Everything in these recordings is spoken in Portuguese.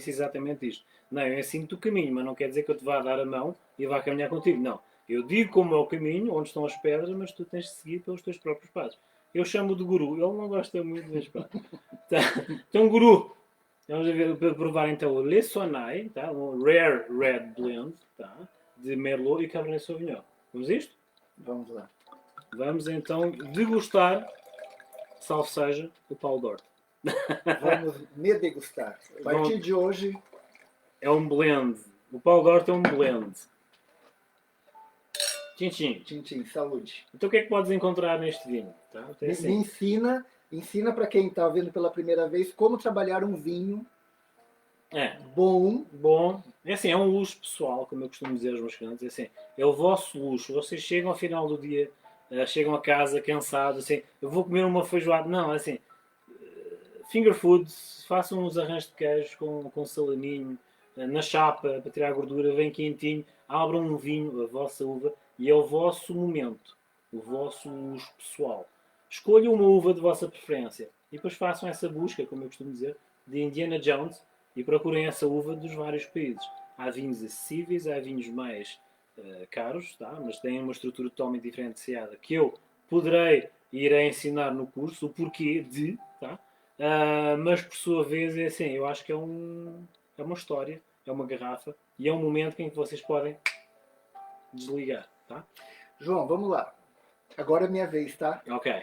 disse exatamente isto. Não, eu ensino-te o caminho, mas não quer dizer que eu te vá dar a mão e vá caminhar contigo. Não. Eu digo como é o caminho, onde estão as pedras, mas tu tens de seguir pelos teus próprios passos. Eu chamo de guru. Ele não gosta muito, mas pá. Então, guru. Vamos ver, para provar então o Le Sonai, tá? Um Rare Red Blend, tá? De Merlot e Cabernet Sauvignon. Vamos a isto? Vamos lá. Vamos então degustar, salve seja, o Paulo Dorte. Vamos me degustar. A partir de hoje... É um blend. O Paulo Dorte é um blend. Tchim, tchim, saúde. Então o que é que podes encontrar neste vinho? Tá? Então, me ensina para quem está vendo pela primeira vez como trabalhar um vinho bom. É assim, é um luxo pessoal, como eu costumo dizer aos meus clientes. É assim, é o vosso luxo. Vocês chegam ao final do dia, chegam a casa cansados, assim, eu vou comer uma feijoada. Não, é assim, finger food, façam uns arranjos de queijo com salaminho, na chapa, para tirar a gordura, bem quentinho, abram um vinho, a vossa uva, e é o vosso momento, o vosso uso pessoal. Escolham uma uva de vossa preferência e depois façam essa busca, como eu costumo dizer, de Indiana Jones e procurem essa uva dos vários países. Há vinhos acessíveis, há vinhos mais caros, tá? Mas têm uma estrutura totalmente diferenciada que eu poderei e irei ensinar no curso o porquê de, tá? Mas por sua vez é assim, eu acho que é uma história, é uma garrafa e é um momento em que vocês podem desligar, tá? João, vamos lá. Agora é minha vez, tá? Ok.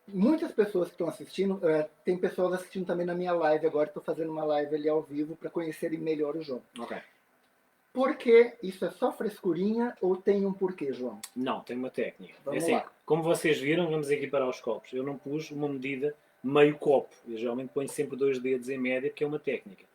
Muitas pessoas que estão assistindo, tem pessoas assistindo também na minha live agora, estou fazendo uma live ali ao vivo para conhecerem melhor o João. Ok. Por que isso é só frescurinha ou tem um porquê, João? Não, tem uma técnica. Vamos assim, lá. Como vocês viram, vamos equiparar os copos. Eu não pus uma medida meio copo. Eu geralmente ponho sempre 2 dedos em média, que é uma técnica.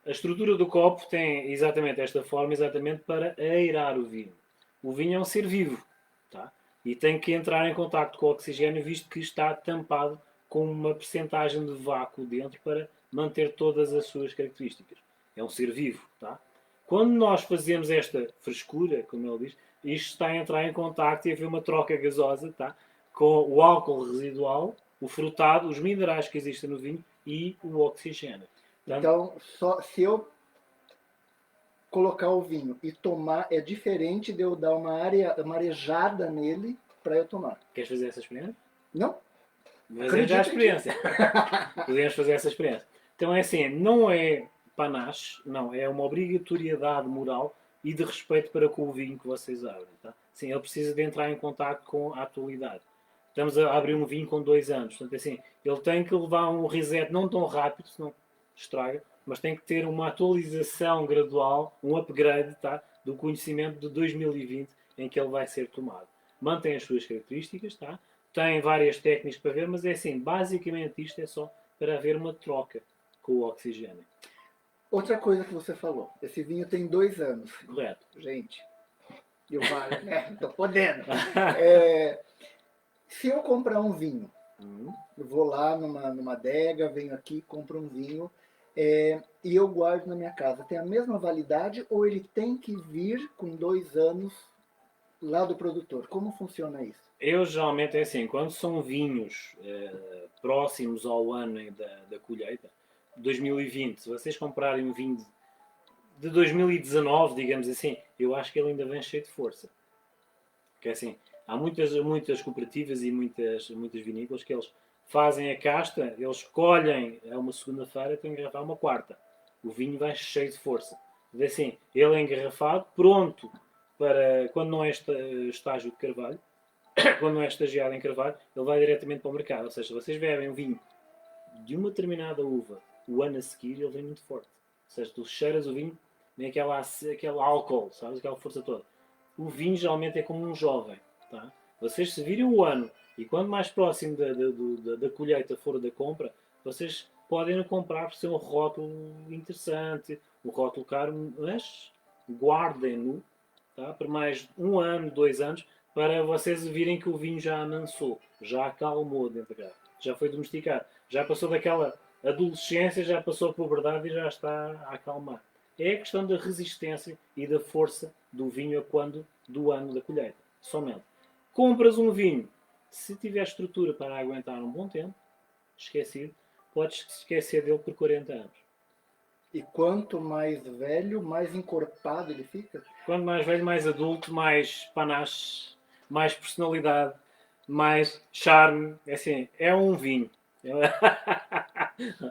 A estrutura do copo tem exatamente esta forma, exatamente para aerar o vinho. O vinho é um ser vivo, tá? E tem que entrar em contacto com o oxigênio, visto que está tampado com uma percentagem de vácuo dentro para manter todas as suas características. É um ser vivo, tá? Quando nós fazemos esta frescura, como ele diz, isto está a entrar em contacto e haver uma troca gasosa, tá? Com o álcool residual, o frutado, os minerais que existem no vinho e o oxigênio. Então, se eu colocar o vinho e tomar, é diferente de eu dar uma arejada nele para eu tomar. Queres fazer essa experiência? Não. Mas já a experiência. Podemos fazer essa experiência. Então é assim, não é panache, não, é uma obrigatoriedade moral e de respeito para com o vinho que vocês abrem. Tá? Sim, ele precisa de entrar em contato com a atualidade. Estamos a abrir um vinho com 2 anos. Portanto, assim, ele tem que levar um reset não tão rápido, senão estraga, mas tem que ter uma atualização gradual, um upgrade, tá? Do conhecimento de 2020 em que ele vai ser tomado. Mantém as suas características, tá? Tem várias técnicas para ver, mas é assim, basicamente isto é só para haver uma troca com o oxigênio. Outra coisa que você falou, esse vinho tem 2 anos. Correto. Gente, eu vale, né? Tô podendo. Se eu comprar um vinho, eu vou lá numa adega, venho aqui, compro um vinho, e eu guardo na minha casa, tem a mesma validade ou ele tem que vir com 2 anos lá do produtor? Como funciona isso? Eu geralmente é assim, quando são vinhos próximos ao ano da colheita, 2020, se vocês comprarem um vinho de 2019, digamos assim, eu acho que ele ainda vem cheio de força. Porque assim, há muitas cooperativas e muitas vinícolas que eles fazem a casta, eles colhem a uma segunda-feira e têm que engarrafar uma quarta. O vinho vai cheio de força. Mas assim, ele é engarrafado, pronto para quando não é estágio de carvalho, quando não é estagiado em carvalho, ele vai diretamente para o mercado. Ou seja, vocês bebem um vinho de uma determinada uva o ano a seguir, ele vem muito forte. Ou seja, tu cheiras o vinho, nem aquele álcool, sabes? Aquela força toda. O vinho geralmente é como um jovem. Tá? Vocês se virem o ano e quando mais próximo da colheita for da compra, vocês podem comprar por ser um rótulo interessante, um rótulo caro, mas guardem-no, tá? Por mais 1 ano, 2 anos, para vocês virem que o vinho já amansou, já acalmou dentro da garrafa, já foi domesticado, já passou daquela adolescência, já passou a puberdade e já está a acalmar. É a questão da resistência e da força do vinho a quando do ano da colheita. Somente. Compras um vinho, se tiver estrutura para aguentar um bom tempo, esquecido, podes esquecer dele por 40 anos. E quanto mais velho, mais encorpado ele fica? Quanto mais velho, mais adulto, mais panache, mais personalidade, mais charme. É assim, é um vinho.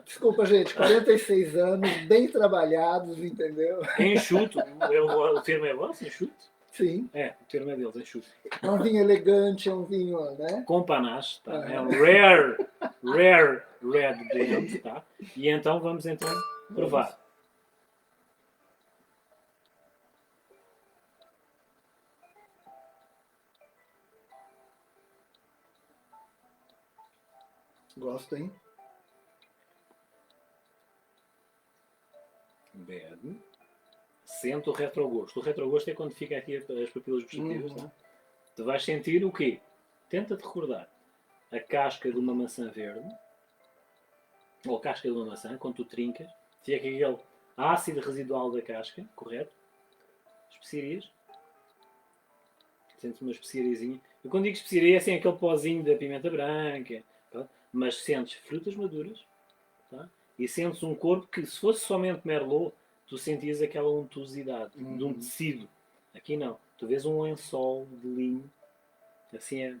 Desculpa, gente, 46 anos, bem trabalhados, entendeu? Enxuto. O termo é vosso? Enxuto? Sim. É, o termo é deles, enxuto. É um vinho elegante, é um vinho, né? Com panache, tá? É um Aham. rare red blend, tá? E então vamos provar. Gosto, hein? Bebe. Sente o retrogosto. O retrogosto é quando fica aqui as papilas gustativas, tá? Tu vais sentir o quê? Tenta-te recordar a casca de uma maçã verde, ou a casca de uma maçã, quando tu trincas, fica aquele ácido residual da casca, correto? Especiarias. Sentes uma especiariazinha. Eu quando digo especiaria é assim aquele pozinho da pimenta branca, tá? Mas sentes frutas maduras, tá? E sentes um corpo que, se fosse somente Merlot, tu sentias aquela untuosidade de um tecido. Aqui não. Tu vês um lençol de linho. Assim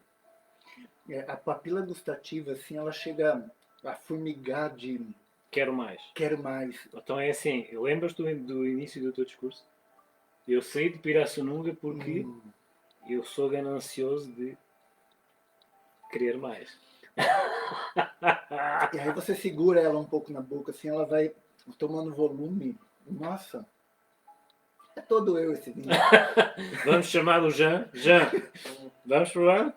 é. A papila gustativa, assim, ela chega a formigar de Quero mais. quero mais. Então é assim. Lembras do início do teu discurso? Eu saí de Pirassununga porque eu sou ganancioso de querer mais. E aí você segura ela um pouco na boca, assim, ela vai tomando volume. Nossa, é todo eu esse vinho. Vamos chamar o Jean. Jean, vamos provar?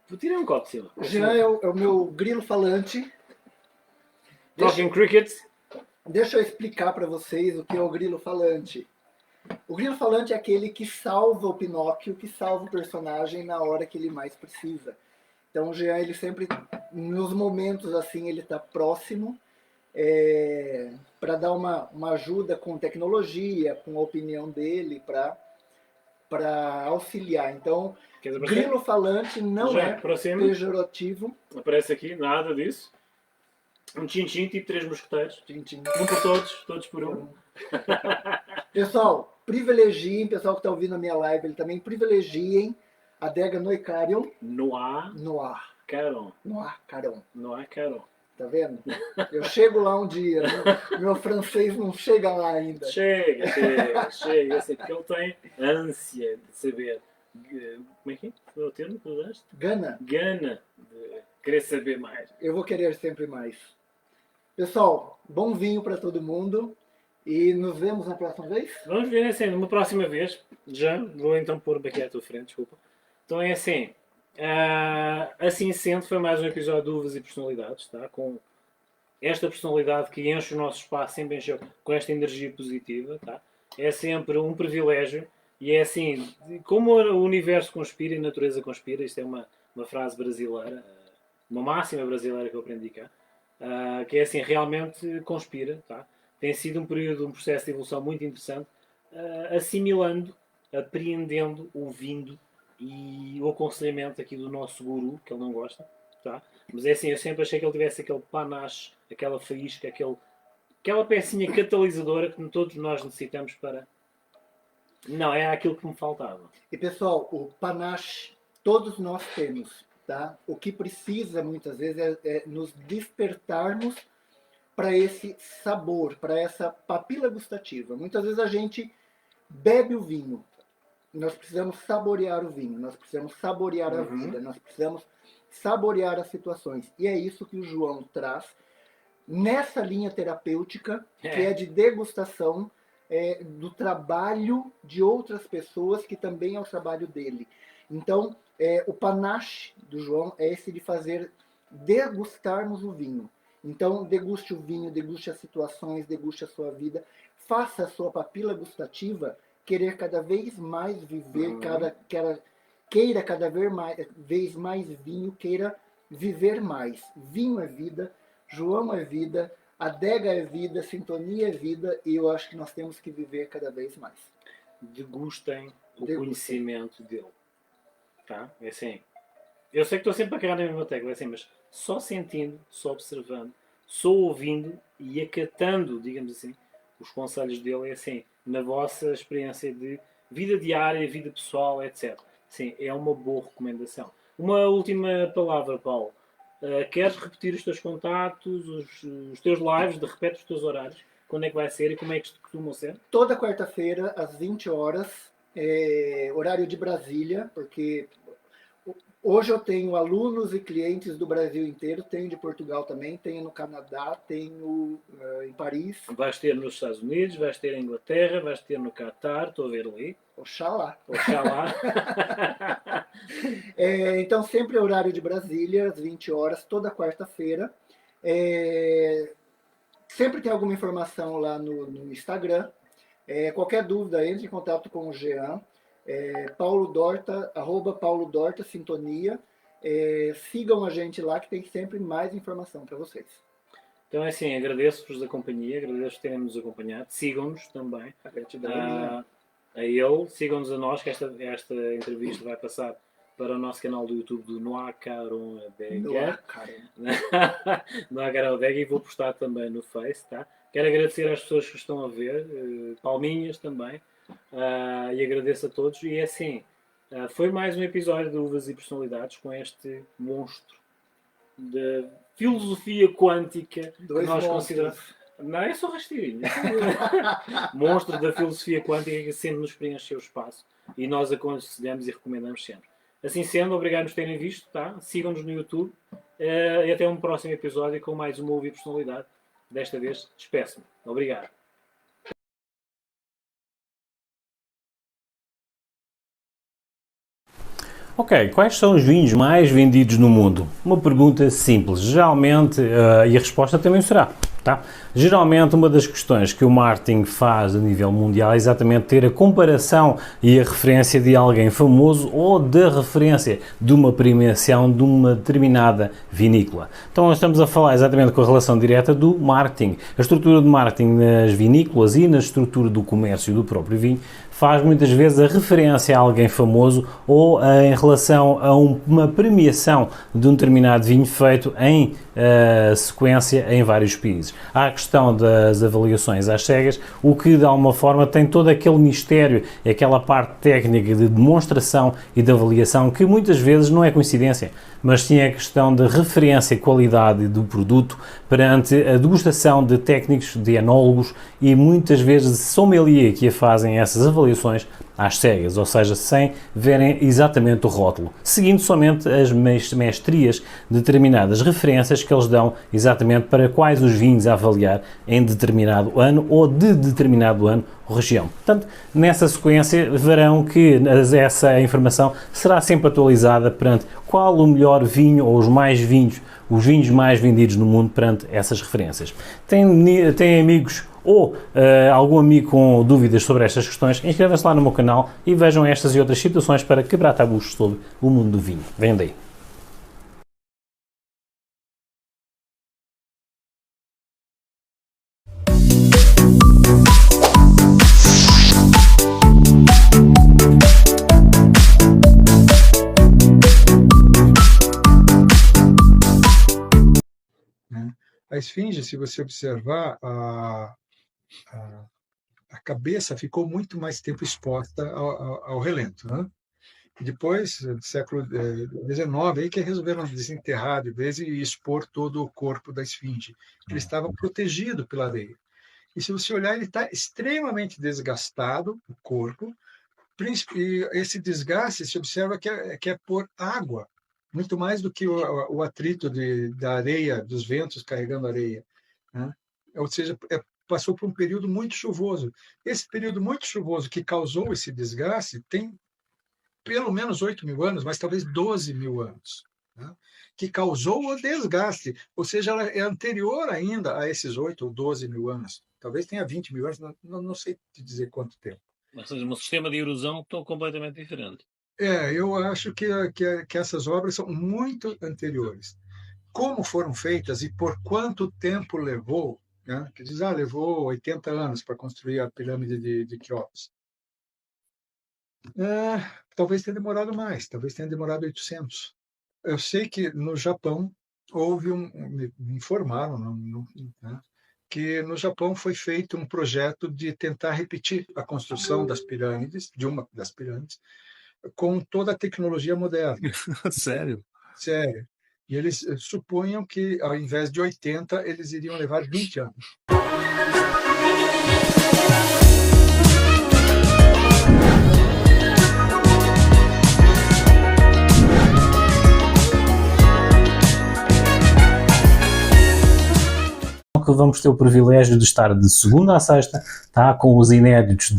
Vou tirar um copo de cima. Jean é o meu grilo falante. Talking Cricket. Deixa eu explicar para vocês o que é o grilo falante. O grilo falante é aquele que salva o Pinóquio, que salva o personagem na hora que ele mais precisa. Então o Jean, ele sempre, nos momentos assim, ele está próximo para dar uma ajuda com tecnologia, com a opinião dele, para auxiliar. Então, grilo falante não Já, é próximo. pejorativo. Aparece aqui, nada disso. Um tchim-tchim, tipo três mosqueteiros. Tchim-tchim. Um por todos, todos por um. Pessoal, privilegiem, pessoal que está ouvindo a minha live, ele também privilegiem a adega Noicarion Noir Noir. Caron. Noir Caron. Noir Caron. Tá vendo? Eu chego lá um dia, meu francês não chega lá ainda. Chega. Eu sei porque ele tem ânsia de saber. Como é que é? Foi o termo que usaste? Gana, Gana de querer saber mais. eu vou querer sempre mais. Pessoal, bom vinho para todo mundo e nos vemos na próxima vez. Vamos ver assim, numa próxima vez. Já vou então pôr-me aqui à tua frente, desculpa. Então é assim. Assim sendo, foi mais um episódio de Uvas e Personalidades, tá? Com esta personalidade que enche o nosso espaço, sempre encheu com esta energia positiva, tá? É sempre um privilégio e é assim, como o universo conspira e a natureza conspira, isto é uma frase brasileira, uma máxima brasileira que eu aprendi cá, que é assim, realmente conspira, tá? Tem sido um período, um processo de evolução muito interessante, assimilando, apreendendo, ouvindo e o aconselhamento aqui do nosso guru, que ele não gosta, tá? Mas é assim, eu sempre achei que ele tivesse aquele panache, aquela faísca, aquela pecinha catalisadora que todos nós necessitamos para... Não, é aquilo que me faltava. E pessoal, o panache todos nós temos, tá? O que precisa muitas vezes é nos despertarmos para esse sabor, para essa papila gustativa. Muitas vezes a gente bebe o vinho, nós precisamos saborear o vinho, nós precisamos saborear a vida, nós precisamos saborear as situações. E é isso que o João traz nessa linha terapêutica, que é de degustação do trabalho de outras pessoas, que também é o trabalho dele. Então, o panache do João é esse de fazer degustarmos o vinho. Então, deguste o vinho, deguste as situações, deguste a sua vida, faça a sua papila gustativa querer cada vez mais viver, queira cada vez mais vinho, queira viver mais. Vinho é vida, João é vida, adega é vida, sintonia é vida, e eu acho que nós temos que viver cada vez mais. Degustem o conhecimento dele. Tá? É assim. Eu sei que estou sempre a cagar na mesma tecla, é assim, mas só sentindo, só observando, só ouvindo e acatando, digamos assim, os conselhos dele, é assim, na vossa experiência de vida diária, vida pessoal, etc. Sim, é uma boa recomendação. Uma última palavra, Paulo. Queres repetir os teus contatos, os teus lives, de repente os teus horários? Quando é que vai ser e como é que costumam ser? Toda quarta-feira, às 20 horas, horário de Brasília, porque hoje eu tenho alunos e clientes do Brasil inteiro, tenho de Portugal também, tenho no Canadá, tenho em Paris. Vais ter nos Estados Unidos, vais ter em Inglaterra, vais ter no Catar, estou a ver ali. Oxalá. Oxalá. Então, sempre é horário de Brasília, às 20 horas, toda quarta-feira. Sempre tem alguma informação lá no Instagram. Qualquer dúvida, entre em contato com o Jean. Paulo Dorta, @Paulo Dorta Sintonia. Sigam a gente lá que tem sempre mais informação para vocês. Então é assim, agradeço-vos a companhia, agradeço por terem-nos acompanhado. Sigam-nos também. A gratidão é minha. A ele, sigam-nos a nós, que esta entrevista vai passar para o nosso canal do YouTube do Noah Caron Adega. Noah Caron Adega, e vou postar também no Face, tá? Quero agradecer às pessoas que estão a ver, palminhas também, e agradeço a todos. E é assim, foi mais um episódio de Uvas e Personalidades com este monstro de filosofia quântica que nós consideramos. Não, é só rasteirinho. Monstro da filosofia quântica que sempre nos preencheu o espaço e nós aconselhamos e recomendamos sempre. Assim sendo, obrigado por terem visto, tá? Sigam-nos no YouTube e até um próximo episódio com mais uma Ouvir Personalidade. Desta vez, despeço-me. Obrigado. Ok, quais são os vinhos mais vendidos no mundo? Uma pergunta simples, geralmente, e a resposta também será, tá? Geralmente uma das questões que o marketing faz a nível mundial é exatamente ter a comparação e a referência de alguém famoso ou da referência de uma premiação de uma determinada vinícola. Então nós estamos a falar exatamente com a relação direta do marketing. A estrutura de marketing nas vinícolas e na estrutura do comércio do próprio vinho faz muitas vezes a referência a alguém famoso ou em relação a uma premiação de um determinado vinho feito em sequência em vários países. Há a questão das avaliações às cegas, o que de alguma forma tem todo aquele mistério, aquela parte técnica de demonstração e de avaliação que muitas vezes não é coincidência, mas sim a questão de referência e qualidade do produto perante a degustação de técnicos, de enólogos e muitas vezes de sommelier que a fazem essas avaliações às cegas, ou seja, sem verem exatamente o rótulo, seguindo somente as mestrias de determinadas referências que eles dão exatamente para quais os vinhos a avaliar em determinado ano ou de determinado ano ou região. Portanto, nessa sequência verão que essa informação será sempre atualizada perante qual o melhor vinho ou os vinhos mais vendidos no mundo perante essas referências. Tem amigos ou algum amigo com dúvidas sobre estas questões, inscrevam-se lá no meu canal e vejam estas e outras situações para quebrar tabus sobre o mundo do vinho. Venham daí. A esfinge, se você observar, a cabeça ficou muito mais tempo exposta ao relento, né? E depois, do século XIX, aí que resolveram desenterrar de vez e expor todo o corpo da esfinge. Ele estava protegido pela areia. E se você olhar, ele está extremamente desgastado, o corpo, e esse desgaste se observa que é por água, muito mais do que o atrito da areia, dos ventos carregando areia, né? Ou seja, passou por um período muito chuvoso. Esse período muito chuvoso que causou esse desgaste tem pelo menos 8.000 anos, mas talvez 12.000 anos, né? Que causou o desgaste, ou seja, ela é anterior ainda a esses 8 ou 12.000 anos. Talvez tenha 20.000 anos, não sei te dizer quanto tempo. Ou seja, um sistema de erosão tão completamente diferente. Eu acho que essas obras são muito anteriores. Como foram feitas e por quanto tempo levou, né? Que diz, levou 80 anos para construir a pirâmide de Quéops. Talvez tenha demorado mais, talvez tenha demorado 800. Eu sei que no Japão me informaram, né, que no Japão foi feito um projeto de tentar repetir a construção das pirâmides, de uma das pirâmides, com toda a tecnologia moderna. Sério? Sério. E eles supunham que, ao invés de 80, eles iriam levar 20 anos. Que vamos ter o privilégio de estar de segunda a sexta, tá, com os inéditos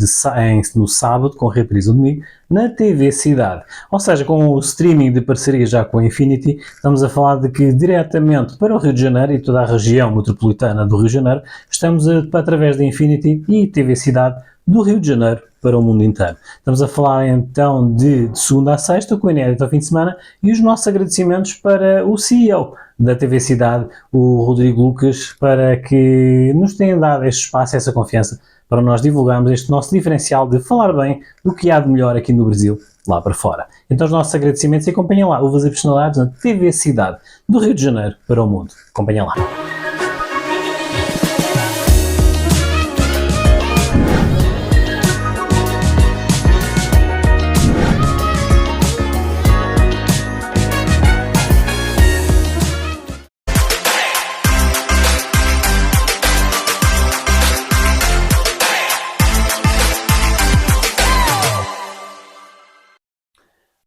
no sábado, com reprise no domingo, na TV Cidade. Ou seja, com o streaming de parceria já com a Infinity, estamos a falar de que diretamente para o Rio de Janeiro e toda a região metropolitana do Rio de Janeiro, estamos através da Infinity e TV Cidade do Rio de Janeiro para o mundo inteiro. Estamos a falar então de segunda a sexta, com o inédito ao fim de semana, e os nossos agradecimentos para o CEO da TV Cidade, o Rodrigo Lucas, para que nos tenha dado este espaço, essa confiança, para nós divulgarmos este nosso diferencial de falar bem do que há de melhor aqui no Brasil, lá para fora. Então os nossos agradecimentos e acompanhem lá, Uvas e Personalidades na TV Cidade, do Rio de Janeiro para o mundo. Acompanhem lá.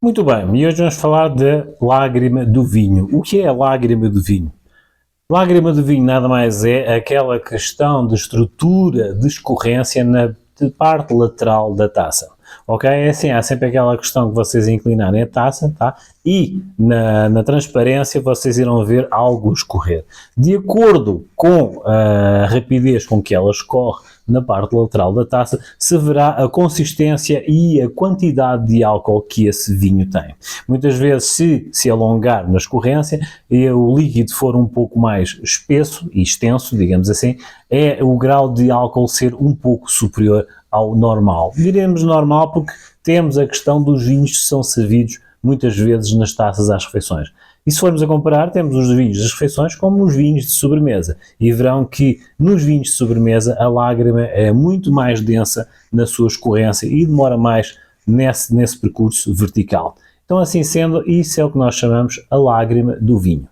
Muito bem, e hoje vamos falar da lágrima do vinho. O que é a lágrima do vinho? Lágrima do vinho nada mais é aquela questão de estrutura de escorrência na parte lateral da taça. Ok? É assim, há sempre aquela questão que vocês inclinarem a taça, tá? E na transparência vocês irão ver algo escorrer. De acordo com a rapidez com que ela escorre na parte lateral da taça, se verá a consistência e a quantidade de álcool que esse vinho tem. Muitas vezes, se alongar na escorrência e o líquido for um pouco mais espesso e extenso, digamos assim, é o grau de álcool ser um pouco superior ao normal. Diremos normal porque temos a questão dos vinhos que são servidos muitas vezes nas taças às refeições. E se formos a comparar, temos os vinhos das refeições como os vinhos de sobremesa. E verão que nos vinhos de sobremesa a lágrima é muito mais densa na sua escorrência e demora mais nesse percurso vertical. Então, assim sendo, isso é o que nós chamamos a lágrima do vinho.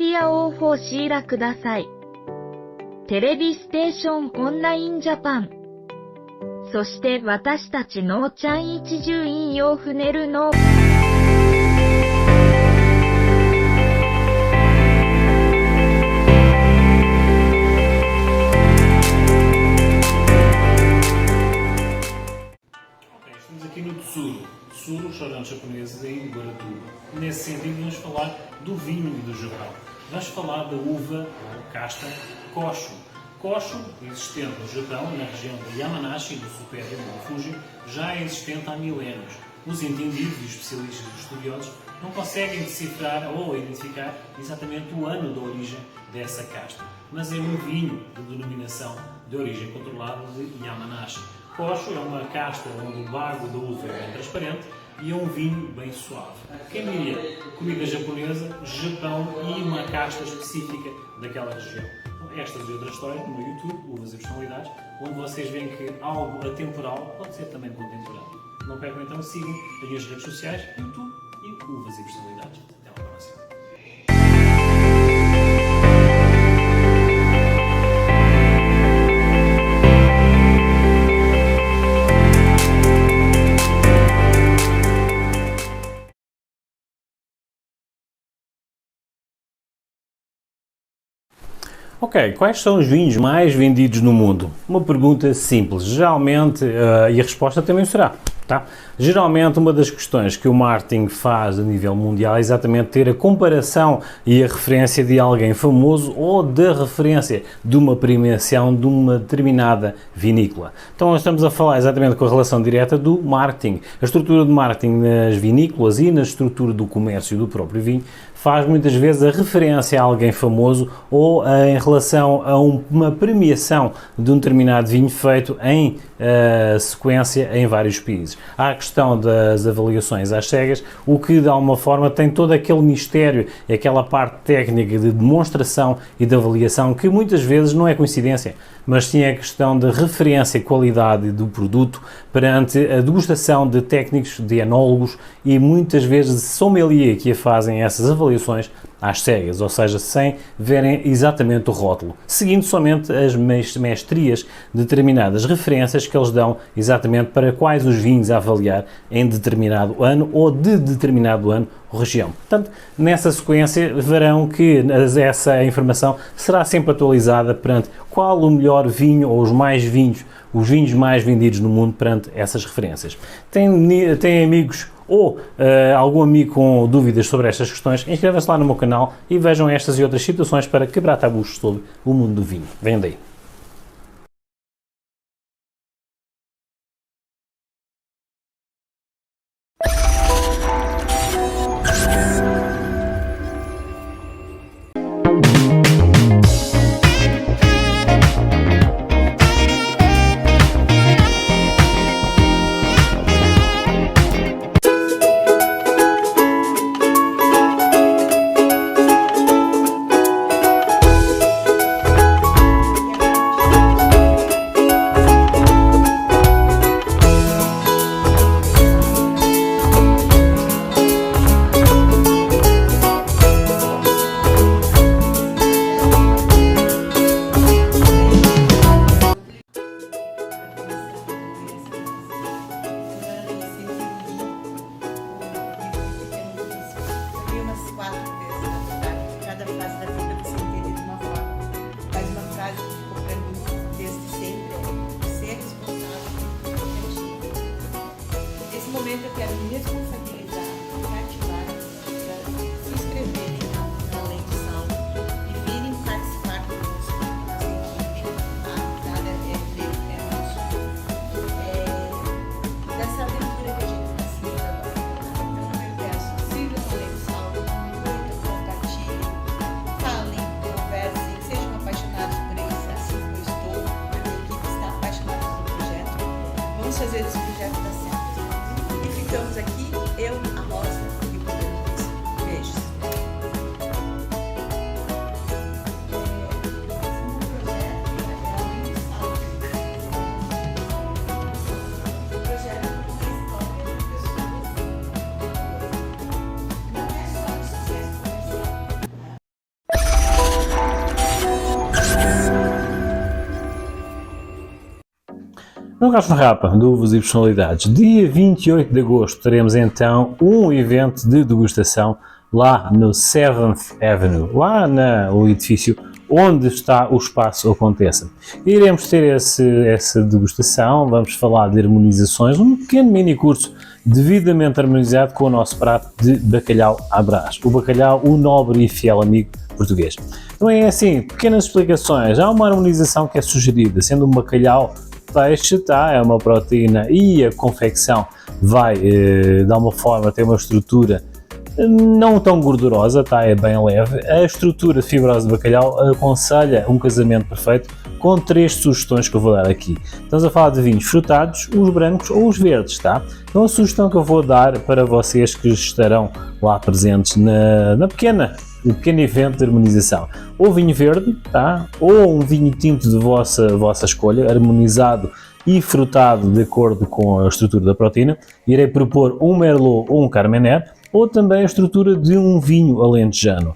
Media をお知らください。テレビステーションオンラインジャパン。そして私たちのちゃん一重引用船るの。Estamos aqui no Tsuru. Tsuru, restaurante japonês em Guaratuba. Nesse sentido, vamos falar do vinho do Japão. Vamos falar da uva ou casta Koshu. Koshu, existente no Japão, na região de Yamanashi, do supérior do Fuji, já é existente há milénios. Os entendidos e os especialistas e estudiosos não conseguem decifrar ou identificar exatamente o ano da origem dessa casta, mas é um vinho de denominação de origem controlada de Yamanashi. Koshu é uma casta onde o bago da uva é bem transparente e é um vinho bem suave. Quem diria? Comida japonesa, Japão e uma casta específica daquela região. Estas e outras histórias no YouTube, Uvas e Personalidades, onde vocês veem que algo atemporal pode ser também contemporâneo. Não percam então, sigam as minhas redes sociais, YouTube e Uvas e Personalidades. Até uma próxima. Ok, quais são os vinhos mais vendidos no mundo? Uma pergunta simples, geralmente, e a resposta também será, tá? Geralmente uma das questões que o marketing faz a nível mundial é exatamente ter a comparação e a referência de alguém famoso ou da referência de uma premiação de uma determinada vinícola. Então nós estamos a falar exatamente com a relação direta do marketing. A estrutura de marketing nas vinícolas e na estrutura do comércio do próprio vinho faz muitas vezes a referência a alguém famoso ou em relação a uma premiação de um determinado vinho feito em sequência em vários países. Há a questão das avaliações às cegas, o que de alguma forma tem todo aquele mistério, aquela parte técnica de demonstração e de avaliação que muitas vezes não é coincidência, mas sim a questão de referência e qualidade do produto perante a degustação de técnicos, de enólogos e muitas vezes de sommelier que fazem essas avaliações às cegas, ou seja, sem verem exatamente o rótulo, seguindo somente as mestrias de determinadas referências que eles dão exatamente para quais os vinhos a avaliar em determinado ano ou de determinado ano ou região. Portanto, nessa sequência verão que essa informação será sempre atualizada perante qual o melhor vinho ou os vinhos mais vendidos no mundo perante essas referências. Tem amigos ou algum amigo com dúvidas sobre estas questões, inscrevam-se lá no meu canal e vejam estas e outras situações para quebrar tabus sobre o mundo do vinho. Venham daí. Eu quero me responsabilizar, cativar, para se inscreverem na leitura e virem participar conosco. Nada é nosso. Dessa aventura que a gente está seguindo agora. Então eu peço, sigam a leitura, curtam, compartilhem, falem, conversem, sejam apaixonados por isso, assim como eu estou. A minha equipe está apaixonada pelo projeto. Vamos fazer esse projeto dar certo. Ficamos aqui, eu, a Rosa e o Pedro. Beijos. No Gasto na Rapa, de Uvas e Personalidades, dia 28 de agosto, teremos então um evento de degustação lá no 7th Avenue, lá no edifício onde está o espaço Aconteça. Iremos ter essa degustação, vamos falar de harmonizações, um pequeno mini curso devidamente harmonizado com o nosso prato de bacalhau à Brás. O bacalhau, o nobre e fiel amigo português. Então é assim, pequenas explicações. Há uma harmonização que é sugerida, sendo um bacalhau peixe, tá? É uma proteína e a confecção vai, de alguma forma, ter uma estrutura não tão gordurosa, tá? É bem leve. A estrutura fibrosa de bacalhau aconselha um casamento perfeito com 3 sugestões que eu vou dar aqui. Estamos a falar de vinhos frutados, os brancos ou os verdes, tá? Então a sugestão que eu vou dar para vocês que estarão lá presentes no pequeno evento de harmonização, ou vinho verde, tá? Ou um vinho tinto de vossa escolha, harmonizado e frutado de acordo com a estrutura da proteína. Irei propor um Merlot ou um Carmener, ou também a estrutura de um vinho alentejano.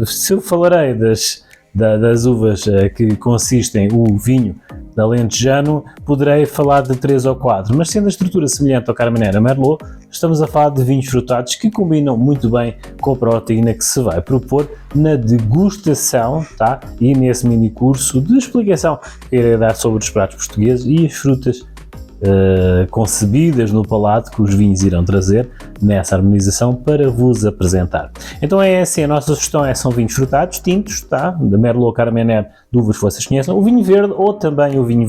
Se eu falarei das uvas que consistem o vinho alentejano, poderei falar de 3 ou 4, mas sendo a estrutura semelhante ao Carmener ou Merlot, estamos a falar de vinhos frutados que combinam muito bem com a proteína que se vai propor na degustação, tá? E nesse mini curso de explicação que irei dar sobre os pratos portugueses e as frutas concebidas no palato que os vinhos irão trazer nessa harmonização para vos apresentar. Então é assim, a nossa sugestão são vinhos frutados, tintos, tá? De Merlot, Carmener, de uvas que vocês conhecem, o vinho verde ou também o vinho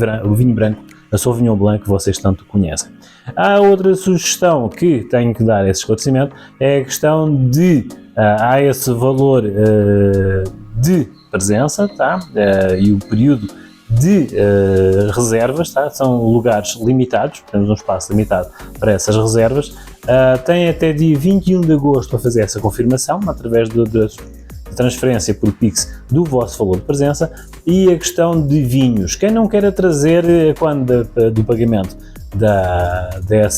branco, a Sauvignon Blanc que vocês tanto conhecem. Há outra sugestão que tenho que dar esse esclarecimento, é a questão de há esse valor de presença, tá? E o período de reservas, tá? São lugares limitados, temos um espaço limitado para essas reservas. Tem até dia 21 de agosto para fazer essa confirmação, através de transferência por Pix do vosso valor de presença. E a questão de vinhos, quem não queira trazer quando do pagamento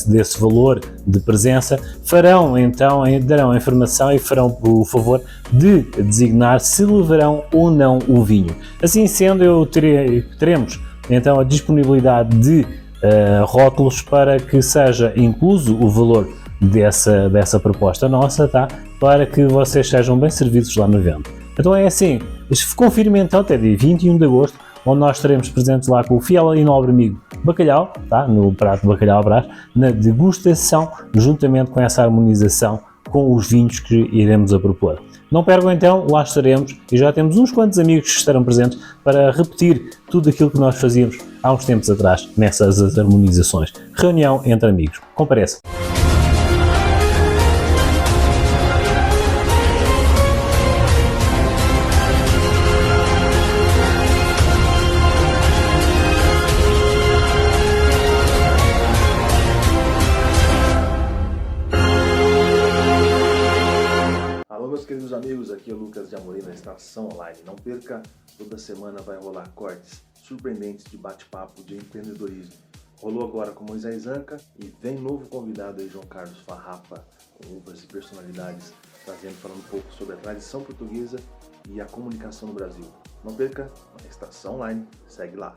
desse valor de presença, darão a informação e farão o favor de designar se levarão ou não o vinho. Assim sendo, teremos então a disponibilidade de rótulos para que seja incluso o valor dessa proposta nossa, tá? Para que vocês sejam bem servidos lá no evento. Então é assim, confirme então até dia 21 de agosto, onde nós estaremos presentes lá com o fiel e nobre amigo bacalhau, tá? No prato de bacalhau à Brás, na degustação, juntamente com essa harmonização com os vinhos que iremos a propor. Não percam então, lá estaremos e já temos uns quantos amigos que estarão presentes para repetir tudo aquilo que nós fazíamos há uns tempos atrás nessas harmonizações. Reunião entre amigos. Compareça. Meus queridos amigos, aqui é o Lucas de Amorim da Estação Online. Não perca, toda semana vai rolar cortes surpreendentes de bate-papo de empreendedorismo. Rolou agora com Moisés Anca e vem novo convidado aí, João Carlos Farrapa, com uvas e personalidades, falando um pouco sobre a tradição portuguesa e a comunicação no Brasil. Não perca, a Estação Online, segue lá.